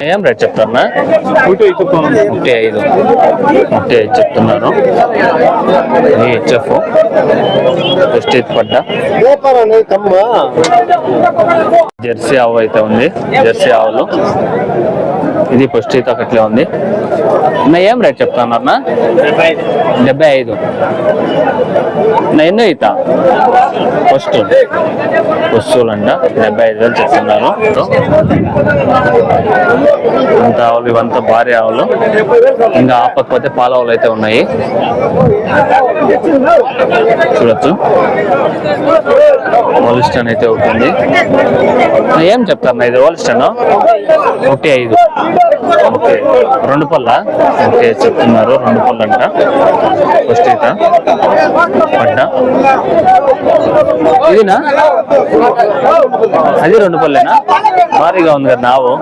ఏం రేట్ చెప్తారన్నా? 35 చెప్తున్నారు. ఇది హెచ్ఎఫ్ ప్రెస్టీజ్ పడ్డ జెర్సీ ఆవు అయితే ఉంది. జెర్సీ ఆవులు ఇది ప్రెస్టీజ్ అట్లే ఉంది. ఏం రేట్ చెప్తున్నా? 75. ఎన్నో అవుతా ఫస్ట్ వస్తువులంట 75,000 చెప్తున్నారు. అంత ఆవులు ఇవంతా భారీ ఆవులు. ఇంకా ఆపకపోతే పాల ఆవులు అయితే ఉన్నాయి, చూడొచ్చు. హోలిస్టన్ అయితే ఉంటుంది. ఏం చెప్తారు ఇది? హోలిస్టన్ 1.5. ఓకే, 2 పళ్ళ. ఓకే చెప్తున్నారు, 2 పళ్ళు అంట ఫస్ట్ అయితే పడ్డ. ఇదినా అది 2 పళ్ళేనా? భారీగా ఉంది కదా ఆవు.